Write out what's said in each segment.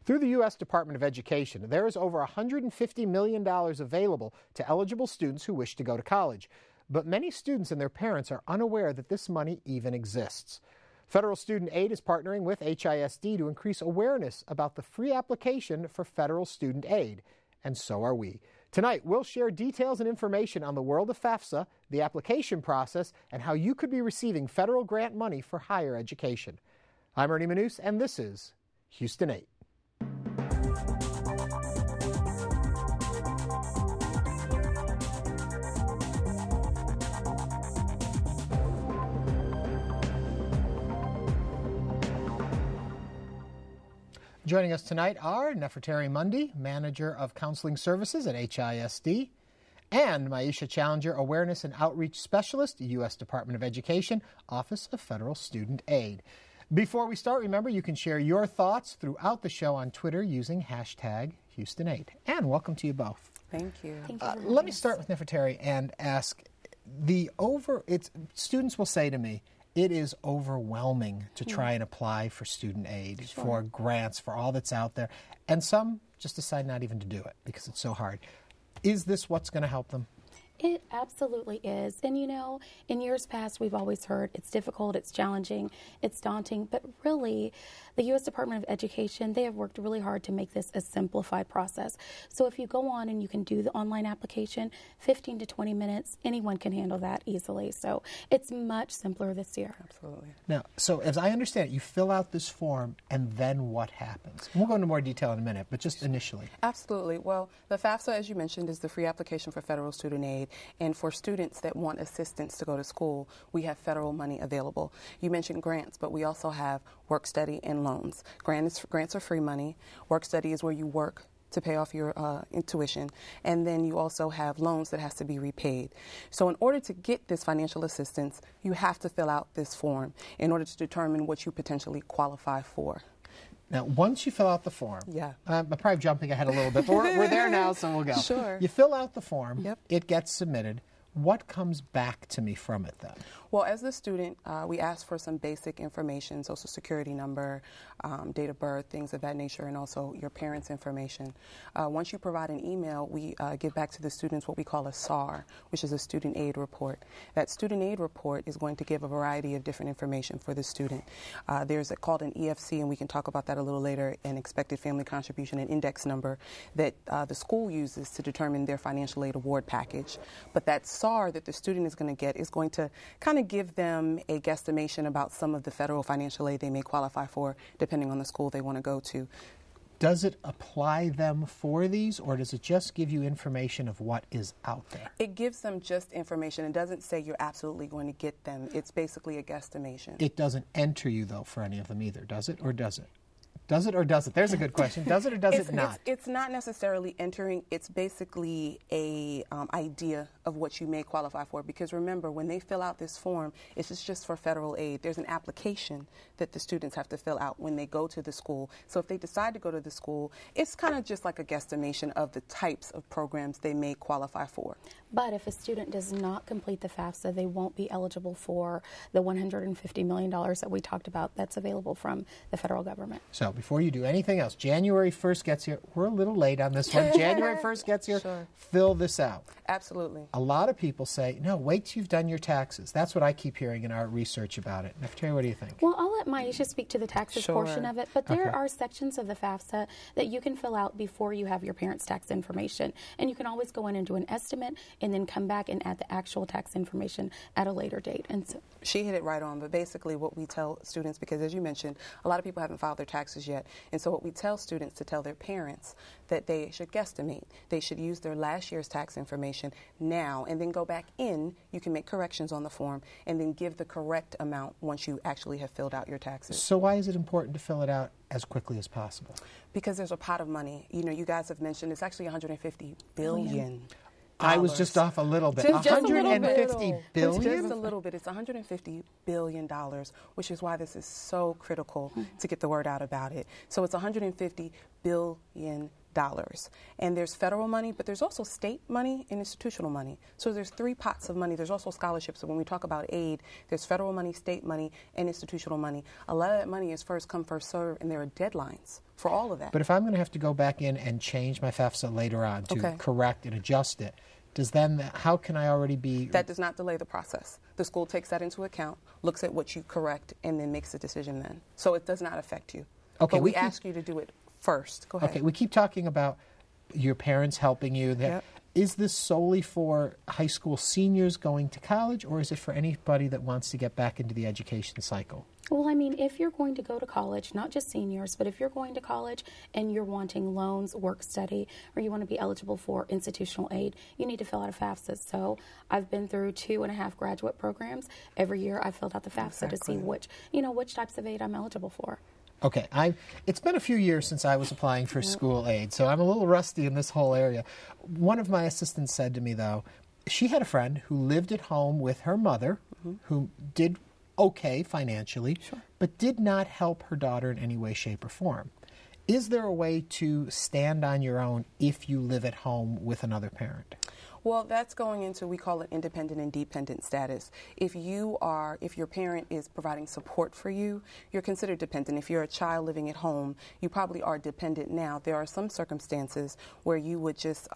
Through the U.S. Department of Education, there is over $150 million available to eligible students who wish to go to college. But many students and their parents are unaware that this money even exists. Federal Student Aid is partnering with HISD to increase awareness about the free application for federal student aid. And so are we. Tonight, we'll share details and information on the world of FAFSA, the application process, and how you could be receiving federal grant money for higher education. I'm Ernie Manous, and this is Houston 8. Joining us tonight are Nefertari Mundy, Manager of Counseling Services at HISD, and Maisha Challenger, Awareness and Outreach Specialist, U.S. Department of Education, Office of Federal Student Aid. Before we start, remember you can share your thoughts throughout the show on Twitter using hashtag Houston8. And welcome to you both. Thank you. Let me start with Nefertari and ask, students will say to me, it is overwhelming to try and apply for student aid, for grants, for all that's out there. And some just decide not even to do it because it's so hard. Is this what's going to help them? It absolutely is. And you know, in years past, we've always heard it's difficult, it's challenging, it's daunting, but really, the U.S. Department of Education, they have worked really hard to make this a simplified process. So if you go on and you can do the online application, 15 to 20 minutes, anyone can handle that easily. So it's much simpler this year. Absolutely. Now, so as I understand it, you fill out this form, and then what happens? We'll go into more detail in a minute, but just initially. Absolutely. Well, the FAFSA, as you mentioned, is the free application for federal student aid. And for students that want assistance to go to school, we have federal money available. You mentioned grants, but we also have work study and loans. Grants are free money. Work study is where you work to pay off your tuition. And then you also have loans that has to be repaid. So in order to get this financial assistance, you have to fill out this form in order to determine what you potentially qualify for. Now, once you fill out the form, I'm probably jumping ahead a little bit, but we're there now, so we'll go. Sure. You fill out the form, Yep. It gets submitted. What comes back to me from it then? Well, as the student, we ask for some basic information, social security number, date of birth, things of that nature, and also your parents' information. Once you provide an email, we give back to the students what we call a SAR, which is a student aid report. That student aid report is going to give a variety of different information for the student. There's called an EFC, and we can talk about that a little later, an expected family contribution, an index number that the school uses to determine their financial aid award package. But that SAR that the student is going to get is going to kind of give them a guesstimation about some of the federal financial aid they may qualify for, depending on the school they want to go to. Does it apply them for these, or does it just give you information of what is out there? It gives them just information. It doesn't say you're absolutely going to get them. It's basically a guesstimation. It doesn't enter you, though, for any of them either, does it, or does it? Does it or does it? There's a good question. Does it or does it not? It's not necessarily entering. It's basically a idea of what you may qualify for. Because remember, when they fill out this form, it's just for federal aid. There's an application that the students have to fill out when they go to the school. So if they decide to go to the school, it's kind of just like a guesstimation of the types of programs they may qualify for. But if a student does not complete the FAFSA, they won't be eligible for the $150 million that we talked about that's available from the federal government. So before you do anything else, January 1st gets here. We're a little late on this one. January 1st gets here. Sure. Fill this out. Absolutely. A lot of people say, no, wait till you've done your taxes. That's what I keep hearing in our research about it. Nefertari, what do you think? Well, I'll let Maisha speak to the taxes Sure. portion of it, but there are sections of the FAFSA that you can fill out before you have your parents' tax information. And you can always go in and do an estimate and then come back and add the actual tax information at a later date. And so she hit it right on, but basically what we tell students, because as you mentioned, a lot of people haven't filed their taxes yet, and so what we tell students to tell their parents that they should guesstimate. They should use their last year's tax information now and then go back in. You can make corrections on the form and then give the correct amount once you actually have filled out your taxes. So why is it important to fill it out as quickly as possible? Because there's a pot of money. You know, you guys have mentioned it's actually $150 billion. I was just off a little bit. Just $150 billion? Just a little bit. It's $150 billion, which is why this is so critical to get the word out about it. So it's $150 billion. dollars. And there's federal money, but there's also state money and institutional money. So there's 3 pots of money. There's also scholarships. So when we talk about aid, there's federal money, state money, and institutional money. A lot of that money is first come, first serve, and there are deadlines for all of that. But if I'm going to have to go back in and change my FAFSA later on to correct and adjust it, how can I already be... That does not delay the process. The school takes that into account, looks at what you correct, and then makes a decision then. So it does not affect you. Okay, but we ask you to do it first. Go ahead. Okay, we keep talking about your parents helping you. Yep. Is this solely for high school seniors going to college, or is it for anybody that wants to get back into the education cycle? Well, I mean, if you're going to go to college, not just seniors, but if you're going to college and you're wanting loans, work study, or you want to be eligible for institutional aid, you need to fill out a FAFSA. So I've been through 2.5 graduate programs. Every year I filled out the FAFSA to see which types of aid I'm eligible for. Okay, it's been a few years since I was applying for school aid, so I'm a little rusty in this whole area. One of my assistants said to me, though, she had a friend who lived at home with her mother, who did okay financially, but did not help her daughter in any way, shape, or form. Is there a way to stand on your own if you live at home with another parent? Well, that's going into, we call it independent and dependent status. If your parent is providing support for you, you're considered dependent. If you're a child living at home, you probably are dependent now. There are some circumstances where you would just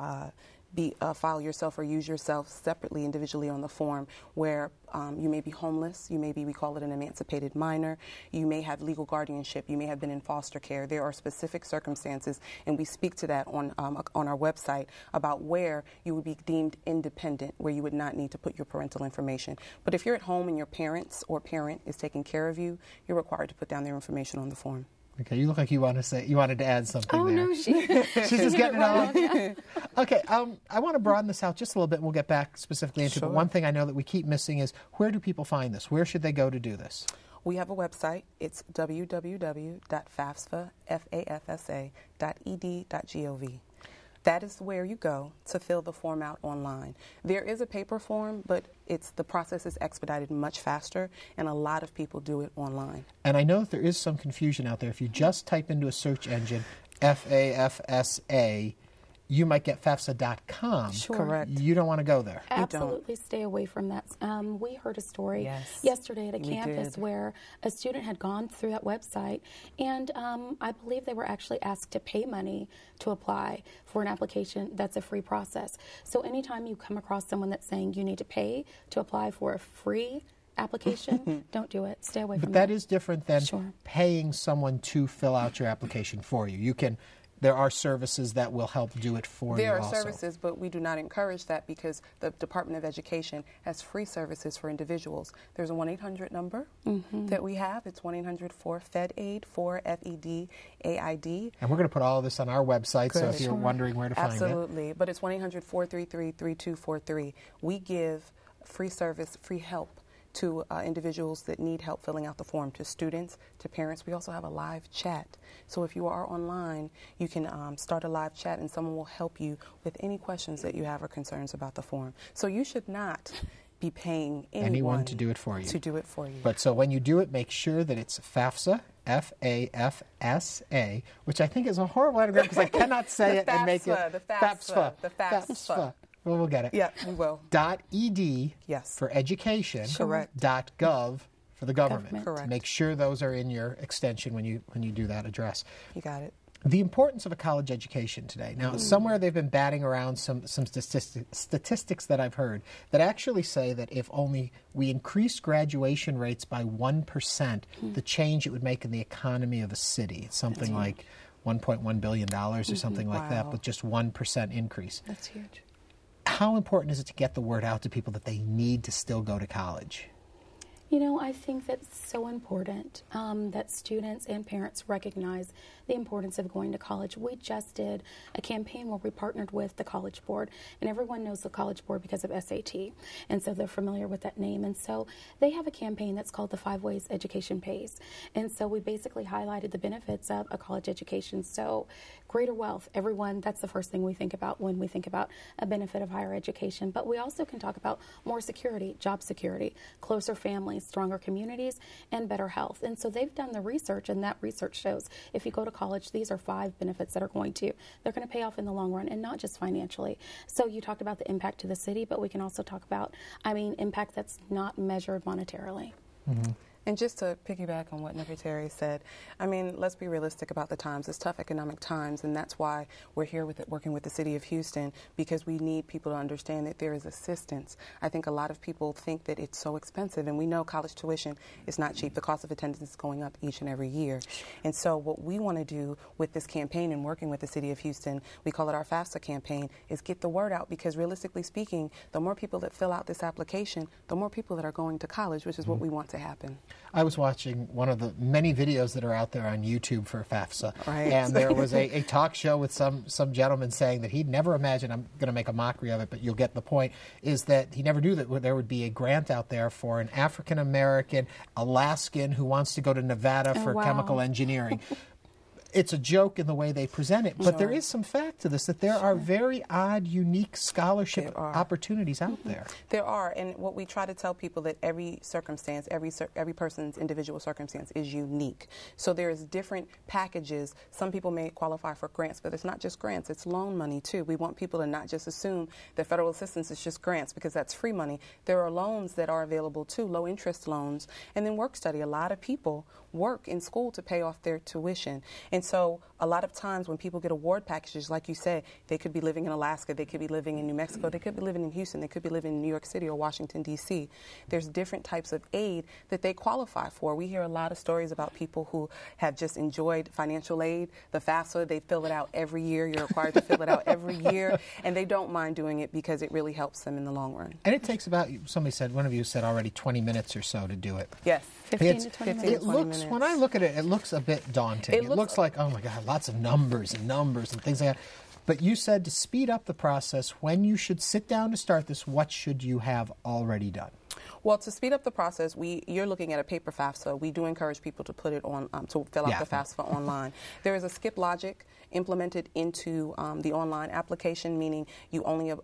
file yourself or use yourself separately, individually on the form, where you may be homeless, you may be, we call it an emancipated minor, you may have legal guardianship, you may have been in foster care. There are specific circumstances, and we speak to that on our website about where you would be deemed independent, where you would not need to put your parental information. But if you're at home and your parents or parent is taking care of you, you're required to put down their information on the form. Okay, you look like you wanted to add something there. Oh, no, she's just getting it all. Okay, I want to broaden this out just a little bit, and we'll get back specifically into it. But one thing I know that we keep missing is, where do people find this? Where should they go to do this? We have a website. It's www.fafsa.ed.gov. That is where you go to fill the form out online. There is a paper form, but the process is expedited much faster, and a lot of people do it online. And I know that there is some confusion out there. If you just type into a search engine, FAFSA, you might get FAFSA.com. Sure. Correct. You don't want to go there. Absolutely stay away from that. We heard a story yesterday at a campus where a student had gone through that website, and I believe they were actually asked to pay money to apply for an application. That's a free process. So anytime you come across someone that's saying you need to pay to apply for a free application, don't do it. Stay away from that. But that is different than paying someone to fill out your application for you. There are services that will help do it for you There are also. services, but we do not encourage that because the Department of Education has free services for individuals. There's a 1-800 number that we have. It's 1-800-4FED-AID, 4FED-AID. And we're going to put all of this on our website, so if you're wondering where to find it. Absolutely. But it's 1-800-433-3243. We give free service, free help to individuals that need help filling out the form, to students, to parents. We also have a live chat. So if you are online, you can start a live chat and someone will help you with any questions that you have or concerns about the form. So you should not be paying anyone to do it for you. But so when you do it, make sure that it's FAFSA, FAFSA, which I think is a horrible anagram because I cannot say it and make it FAFSA. Well, we'll get it. Yeah, we will. .ed for education. Correct. .gov for the government. Correct. Make sure those are in your extension when you do that address. You got it. The importance of a college education today. Now, somewhere they've been batting around some statistics that I've heard that actually say that if only we increase graduation rates by 1%, the change it would make in the economy of a city. It's something like $1.1 billion or something like that, with just 1% increase. That's huge. How important is it to get the word out to people that they need to still go to college? You know, I think that's so important that students and parents recognize the importance of going to college. We just did a campaign where we partnered with the College Board, and everyone knows the College Board because of SAT, and so they're familiar with that name. And so they have a campaign that's called the 5 Ways Education Pays. And so we basically highlighted the benefits of a college education. So greater wealth, everyone, that's the first thing we think about when we think about a benefit of higher education. But we also can talk about more security, job security, closer families, stronger communities and better health. And so they've done the research, and that research shows if you go to college, these are 5 benefits that are going to pay off in the long run, and not just financially. So you talked about the impact to the city, but we can also talk about, impact that's not measured monetarily. Mm-hmm. And just to piggyback on what Nefertari said, let's be realistic about the times. It's tough economic times, and that's why we're here working with the City of Houston, because we need people to understand that there is assistance. I think a lot of people think that it's so expensive, and we know college tuition is not cheap. The cost of attendance is going up each and every year. And so what we want to do with this campaign and working with the City of Houston, we call it our FAFSA campaign, is get the word out, because realistically speaking, the more people that fill out this application, the more people that are going to college, which is what we want to happen. I was watching one of the many videos that are out there on YouTube for FAFSA, right. And there was a talk show with some gentleman saying that he'd never imagined, I'm going to make a mockery of it, but you'll get the point, is that he never knew that there would be a grant out there for an African-American Alaskan who wants to go to Nevada for chemical engineering. It's a joke in the way they present it, but there is some fact to this, that there are very odd, unique scholarship opportunities out there. There are, and what we try to tell people, that every circumstance, every person's individual circumstance is unique. So there's different packages. Some people may qualify for grants, but it's not just grants, it's loan money too. We want people to not just assume that federal assistance is just grants, because that's free money. There are loans that are available too, low interest loans, and then work study. A lot of people work in school to pay off their tuition. And so a lot of times when people get award packages, like you said, they could be living in Alaska, they could be living in New Mexico, they could be living in Houston, they could be living in New York City or Washington, D.C. There's different types of aid that they qualify for. We hear a lot of stories about people who have just enjoyed financial aid, the FAFSA, they fill it out every year. You're required to fill it out every year, and they don't mind doing it because it really helps them in the long run. And it takes about, one of you said already 20 minutes or so to do it. Yes. 15 to 20 minutes. It looks, when I look at it, it looks a bit daunting. It looks like, oh my God, lots of numbers and things like that. But you said to speed up the process, when you should sit down to start this, what should you have already done? Well, to speed up the process, you're looking at a paper FAFSA. We do encourage people to put it on, to fill out the FAFSA online. There is a skip logic implemented into the online application, meaning you only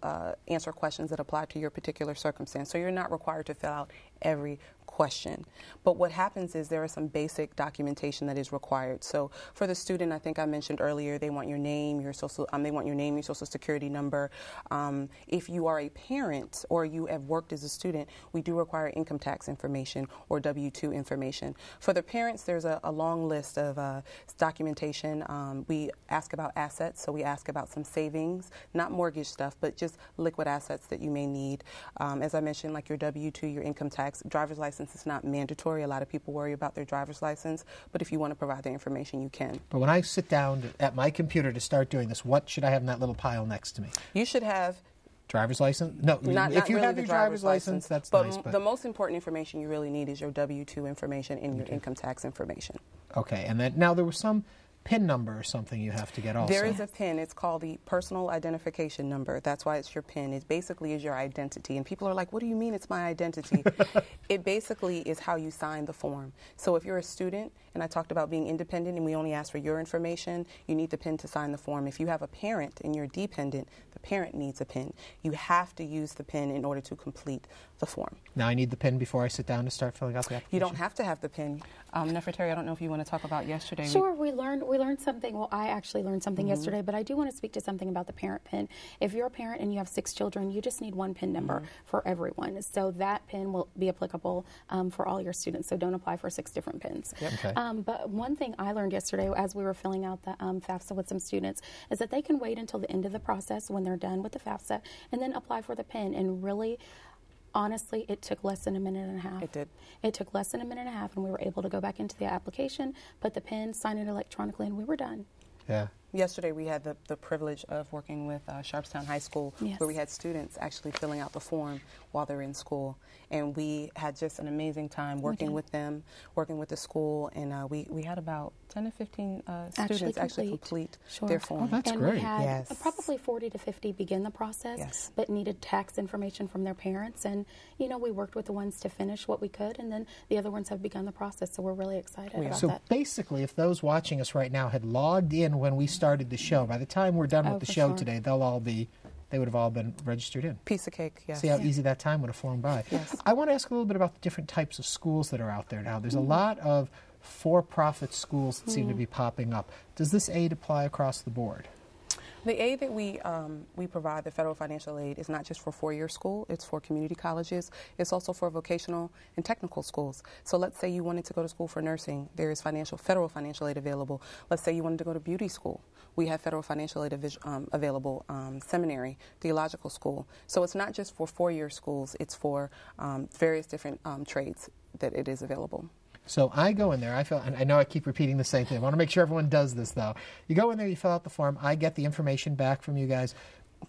answer questions that apply to your particular circumstance. So you're not required to fill out every question. But what happens is there is some basic documentation that is required. So for the student, I think I mentioned earlier, they want your name, your social security number. If you are a parent or you have worked as a student, we do require income tax information or W-2 information. For the parents, there's a long list of documentation. We ask about assets, so we ask about some savings, not mortgage stuff, but just liquid assets that you may need. As I mentioned, like your W-2, your income tax, driver's license is not mandatory. A lot of people worry about their driver's license, but if you want to provide the information, you can. But when I sit down at my computer to start doing this, what should I have in that little pile next to me? You should have driver's license? No, if you really have your driver's license, that's nice. But the most important information you really need is your W-2 information and your income tax information. Okay, and then now there was some PIN number or something you have to get also. There is a PIN. It's called the personal identification number. That's why it's your PIN. It basically is your identity. And people are like, what do you mean it's my identity? It basically is how you sign the form. So if you're a student, and I talked about being independent and we only ask for your information, you need the PIN to sign the form. If you have a parent and you're dependent, the parent needs a PIN. You have to use the PIN in order to complete the form. Now I need the PIN before I sit down to start filling out the application? You don't have to have the PIN. Nefertari, I don't know if you want to talk about yesterday. Sure, we learned something. Well, I actually learned something yesterday, but I do want to speak to something about the parent PIN. If you're a parent and you have 6 children, you just need one PIN number for everyone. So that PIN will be applicable for all your students. So don't apply for 6 different PINs. Yep. Okay. But one thing I learned yesterday as we were filling out the FAFSA with some students is that they can wait until the end of the process when they're done with the FAFSA and then apply for the PIN. And really, honestly, it took less than a minute and a half. It did. It took less than a minute and a half, and we were able to go back into the application, put the PIN, sign it electronically, and we were done. Yeah. Yesterday we had the privilege of working with Sharpstown High School, where we had students actually filling out the form while they're in school. And we had just an amazing time working with them, working with the school, and we had about 10 to 15 students actually complete their form. Oh, that's and great. We had probably 40 to 50 begin the process, but needed tax information from their parents. And, you know, we worked with the ones to finish what we could, and then the other ones have begun the process, so we're really excited about that. So basically, if those watching us right now had logged in when we started the show, by the time we're done with the show today, they'll all be they would have all been registered in. Piece of cake, yes. See how easy that time would have flown by. Yes. I want to ask a little bit about the different types of schools that are out there now. There's a lot of for-profit schools that seem to be popping up. Does this aid apply across the board? The aid that we provide, the federal financial aid, is not just for four-year school. It's for community colleges. It's also for vocational and technical schools. So let's say you wanted to go to school for nursing. There is federal financial aid available. Let's say you wanted to go to beauty school. We have federal financial aid available, seminary, theological school. So it's not just for four-year schools. It's for various different trades that it is available. So I go in there, and I know I keep repeating the same thing. I want to make sure everyone does this, though. You go in there, you fill out the form, I get the information back from you guys.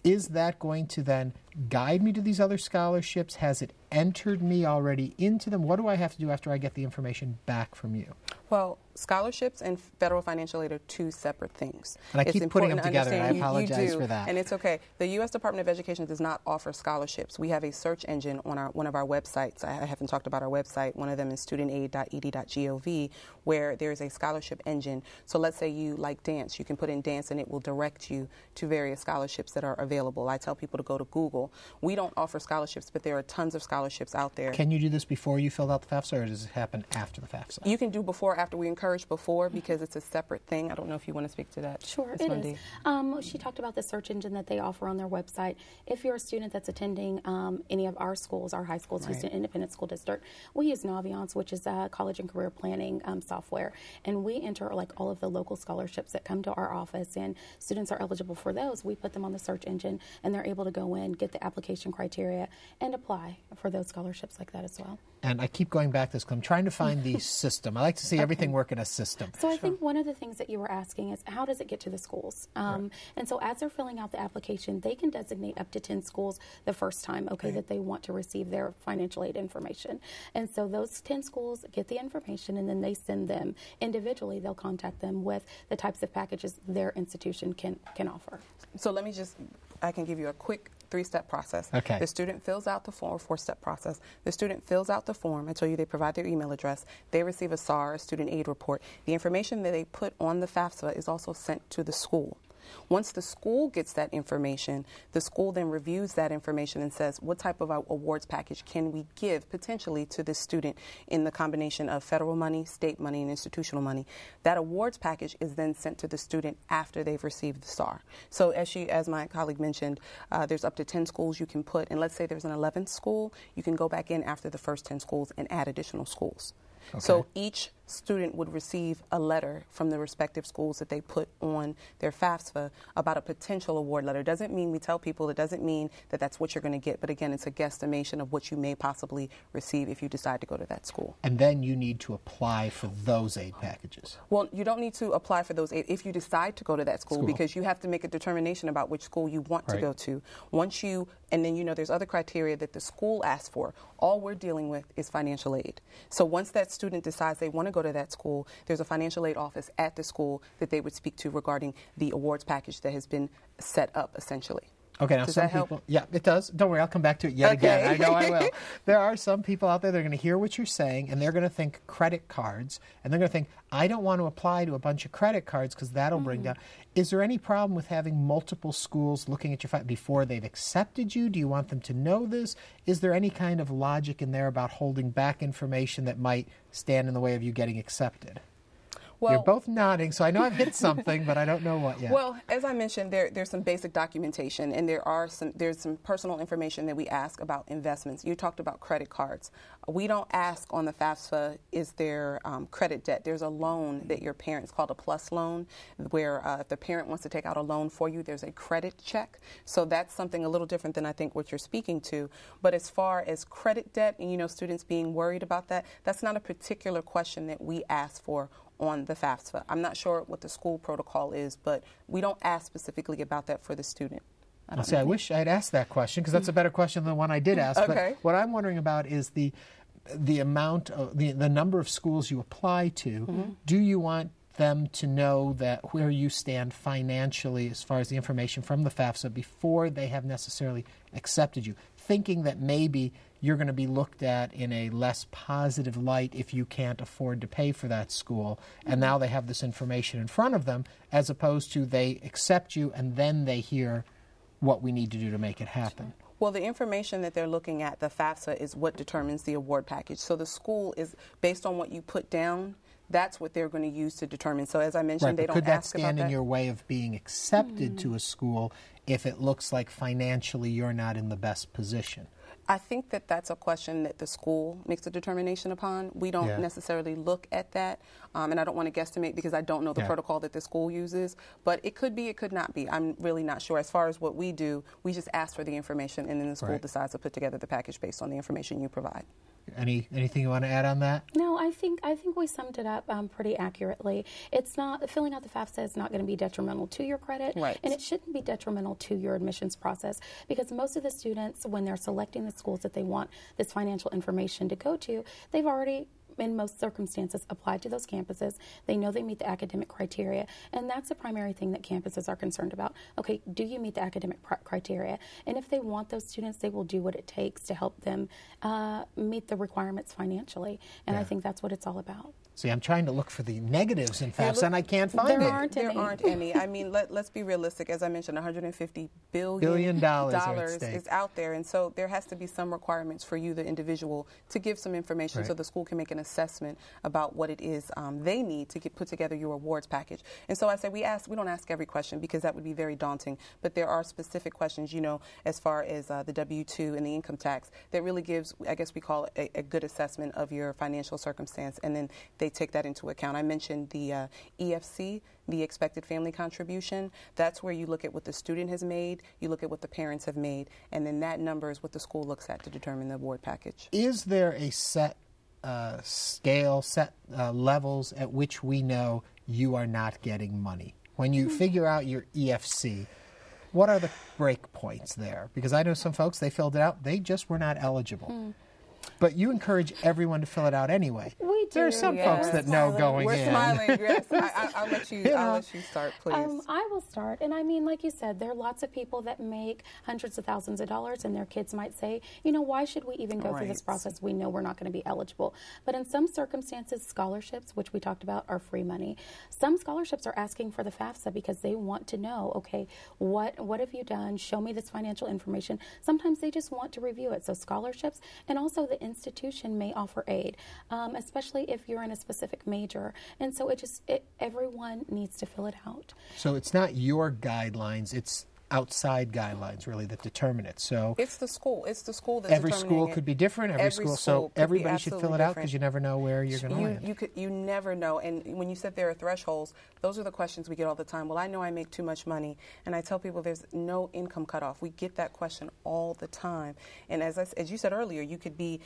Is that going to then guide me to these other scholarships? Has it entered me already into them? What do I have to do after I get the information back from you? Well, scholarships and federal financial aid are two separate things. And I keep putting them together, and I apologize for that. And it's okay. The U.S. Department of Education does not offer scholarships. We have a search engine on one of our websites. I haven't talked about our website. One of them is studentaid.ed.gov, where there is a scholarship engine. So let's say you like dance. You can put in dance, and it will direct you to various scholarships that are available. I tell people to go to Google. We don't offer scholarships, but there are tons of scholarships out there. Can you do this before you filled out the FAFSA, or does it happen after the FAFSA? You can do before, after. We encourage before because it's a separate thing. I don't know if you want to speak to that. Sure, Ms. it Mundy. is. She talked about the search engine that they offer on their website. If you're a student that's attending any of our schools, our high schools, Right. Houston Independent School District, we use Naviance, which is a college and career planning software, and we enter like all of the local scholarships that come to our office, and students are eligible for those. We put them on the search engine, and they're able to go in, get the application criteria, and apply for those scholarships like that as well. And I keep going back to this because I'm trying to find the system. I like to see everything work in a system. So I think one of the things that you were asking is how does it get to the schools? And so as they're filling out the application, they can designate up to 10 schools the first time, that they want to receive their financial aid information. And so those 10 schools get the information, and then they send them individually. They'll contact them with the types of packages their institution can offer. So I can give you a quick 3-step process. Okay. The student fills out the form, 4-step process. The student fills out the form. I told you they provide their email address. They receive a SAR, a student aid report. The information that they put on the FAFSA is also sent to the school. Once the school gets that information, the school then reviews that information and says, what type of awards package can we give potentially to this student in the combination of federal money, state money, and institutional money. That awards package is then sent to the student after they've received the SAR. So as my colleague mentioned, there's up to 10 schools you can put, and let's say there's an 11th school, you can go back in after the first 10 schools and add additional schools. Okay. So each student would receive a letter from the respective schools that they put on their FAFSA about a potential award letter. It doesn't mean, we tell people, it doesn't mean that that's what you're going to get, but again, it's a guesstimation of what you may possibly receive if you decide to go to that school. And then you need to apply for those aid packages. Well, you don't need to apply for those aid if you decide to go to that school, because you have to make a determination about which school you want to go to. And then there's other criteria that the school asks for. All we're dealing with is financial aid. So once that student decides they want to go to that school, there's a financial aid office at the school that they would speak to regarding the awards package that has been set up, essentially. Okay, now does some that help? people, yeah, it does. Don't worry, I'll come back to it yet again. I know I will. There are some people out there that are going to hear what you're saying, and they're going to think credit cards, and they're going to think, I don't want to apply to a bunch of credit cards because that'll bring down. Is there any problem with having multiple schools looking at your file before they've accepted you? Do you want them to know this? Is there any kind of logic in there about holding back information that might stand in the way of you getting accepted? Well, you're both nodding, so I know I've hit something, but I don't know what yet. Well, as I mentioned, there's some basic documentation, and there's some personal information that we ask about investments. You talked about credit cards. We don't ask on the FAFSA, is there credit debt? There's a loan that your parents called a plus loan, where if the parent wants to take out a loan for you, there's a credit check. So that's something a little different than I think what you're speaking to. But as far as credit debt and students being worried about that, that's not a particular question that we ask for on the FAFSA. I'm not sure what the school protocol is, but we don't ask specifically about that for the student. I wish I had asked that question, because that's a better question than the one I did ask. Okay. But what I'm wondering about is the amount of the number of schools you apply to. Do you want them to know that where you stand financially as far as the information from the FAFSA before they have necessarily accepted you, thinking that maybe you're going to be looked at in a less positive light if you can't afford to pay for that school, and now they have this information in front of them, as opposed to they accept you and then they hear what we need to do to make it happen? Well, the information that they're looking at, the FAFSA, is what determines the award package. So the school is based on what you put down. That's what they're going to use to determine. So as I mentioned, they don't ask about that. Could that stand in your way of being accepted to a school if it looks like financially you're not in the best position? I think that that's a question that the school makes a determination upon. We don't necessarily look at that, and I don't want to guesstimate because I don't know the protocol that the school uses. But it could be, it could not be. I'm really not sure. As far as what we do, we just ask for the information, and then the school decides to put together the package based on the information you provide. Anything you want to add on that? No, I think we summed it up pretty accurately. It's not, filling out the FAFSA is not going to be detrimental to your credit, and it shouldn't be detrimental to your admissions process, because most of the students, when they're selecting the schools that they want this financial information to go to, they've already, in most circumstances, applied to those campuses. They know they meet the academic criteria, and that's the primary thing that campuses are concerned about. Okay, do you meet the academic criteria? And if they want those students, they will do what it takes to help them meet the requirements financially, and I think that's what it's all about. See, I'm trying to look for the negatives in FAFSA, and I can't find there it. There aren't any. I mean, let's be realistic. As I mentioned, $150 billion is out there, and so there has to be some requirements for you, the individual, to give some information so the school can make an assessment about what it is they need to put together your awards package. And so I say we don't ask every question because that would be very daunting, but there are specific questions, you know, as far as the W-2 and the income tax that really gives, I guess we call it a good assessment of your financial circumstance, and then they take that into account. I mentioned the EFC, the expected family contribution. That's where you look at what the student has made, you look at what the parents have made, and then that number is what the school looks at to determine the award package. Is there a set scale, set levels at which we know you are not getting money? When you figure out your EFC, what are the break points there? Because I know some folks, they filled it out, they just were not eligible. But you encourage everyone to fill it out anyway. We do. There are some folks that know going We're in. smiling, yes. I'll let you start, please. I will start. And I mean, like you said, there are lots of people that make hundreds of thousands of dollars, and their kids might say, you know, why should we even go through this process? We know we're not going to be eligible. But in some circumstances, scholarships, which we talked about, are free money. Some scholarships are asking for the FAFSA because they want to know, okay, what have you done? Show me this financial information. Sometimes they just want to review it. So scholarships, and also the institution may offer aid, especially if you're in a specific major. And so everyone needs to fill it out. So it's not your guidelines, it's outside guidelines really that determine it. So it's the school. It's the school that's every school could be different. Every school, so everybody should fill it out because you never know where you're going to land. You never know. And when you said there are thresholds, those are the questions we get all the time. Well, I know I make too much money, and I tell people there's no income cutoff. We get that question all the time. And as you said earlier, you could be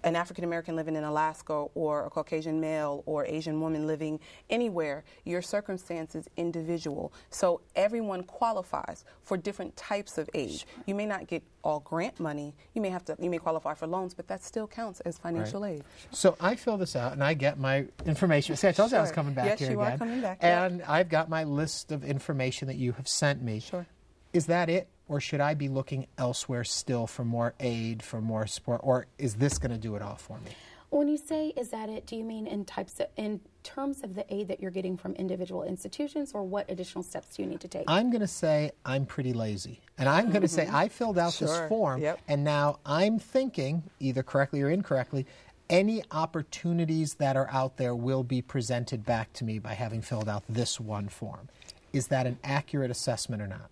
an African American living in Alaska, or a Caucasian male or Asian woman living anywhere. Your circumstance is individual. So everyone qualifies for different types of aid. You may not get all grant money. You may qualify for loans, but that still counts as financial aid. So I fill this out and I get my information. See, I told you I was coming back here again. Yes, you are coming back. And I've got my list of information that you have sent me. Sure. Is that it? Or should I be looking elsewhere still for more aid, for more support? Or is this going to do it all for me? When you say, is that it, do you mean in terms of the aid that you're getting from individual institutions, or what additional steps do you need to take? I'm going to say I'm pretty lazy. And I'm going to say I filled out this form, and now I'm thinking, either correctly or incorrectly, any opportunities that are out there will be presented back to me by having filled out this one form. Is that an accurate assessment or not?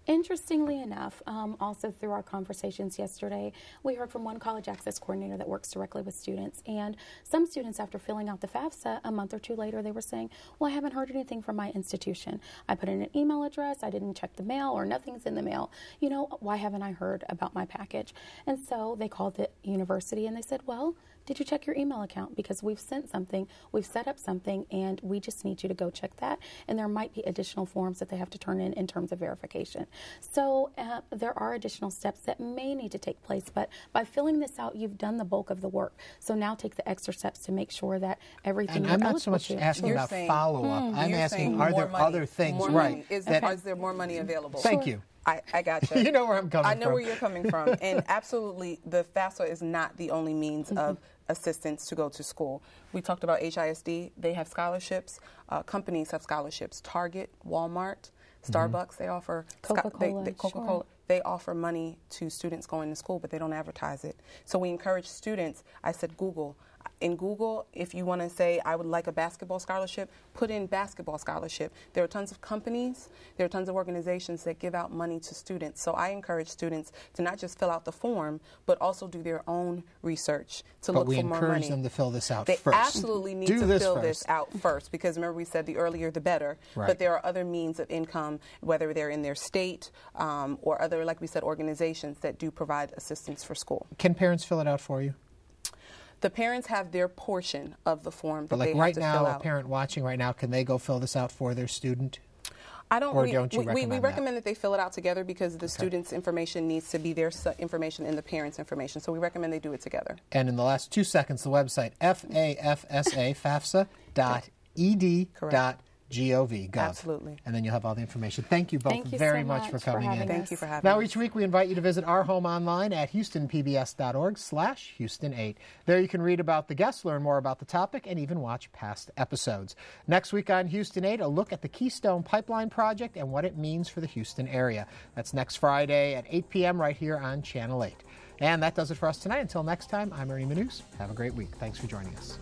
Interestingly enough, also through our conversations yesterday, we heard from one college access coordinator that works directly with students. And some students, after filling out the FAFSA, a month or two later, they were saying, well, I haven't heard anything from my institution. I put in an email address, I didn't check the mail, or nothing's in the mail. You know, why haven't I heard about my package? And so they called the university and they said, well, did you check your email account? Because we've sent something, we've set up something, and we just need you to go check that. And there might be additional forms that they have to turn in terms of verification. So there are additional steps that may need to take place, but by filling this out, you've done the bulk of the work. So now take the extra steps to make sure that everything. And I'm not so much asking about follow-up. I'm asking, are there other things? Right. Is there more money available? Thank you. I got you. You know where I'm coming from. I know where you're coming from. And absolutely, the FAFSA is not the only means of assistance to go to school. We talked about HISD. They have scholarships. Companies have scholarships. Target, Walmart. Starbucks, they offer Coca-Cola. Coca-Cola. Sure. They offer money to students going to school, but they don't advertise it. So we encourage students. I said Google. In Google, if you want to say, I would like a basketball scholarship, put in basketball scholarship. There are tons of companies, there are tons of organizations that give out money to students. So I encourage students to not just fill out the form, but also do their own research to look for more money. But we encourage them to fill this out They first. absolutely need to fill this out first, because remember we said the earlier the better. Right. But there are other means of income, whether they're in their state or other, like we said, organizations that do provide assistance for school. Can parents fill it out for you? The parents have their portion of the form that But like they have right to now, fill a out. parent watching right now, can they go fill this out for their student? Or don't you recommend we that? recommend that they fill it out together, because the student's information needs to be their information and the parent's information. So we recommend they do it together. And in the last 2 seconds, the website, FAFSA, FAFSA.ed.gov. Absolutely. And then you'll have all the information. Thank you both Thank you very so much for coming in. Thank you for having Now, me. each week we invite you to visit our home online at HoustonPBS.org/Houston8. There you can read about the guests, learn more about the topic, and even watch past episodes. Next week on Houston 8, a look at the Keystone Pipeline Project and what it means for the Houston area. That's next Friday at 8 p.m. right here on Channel 8. And that does it for us tonight. Until next time, I'm Ernie Manous. Have a great week. Thanks for joining us.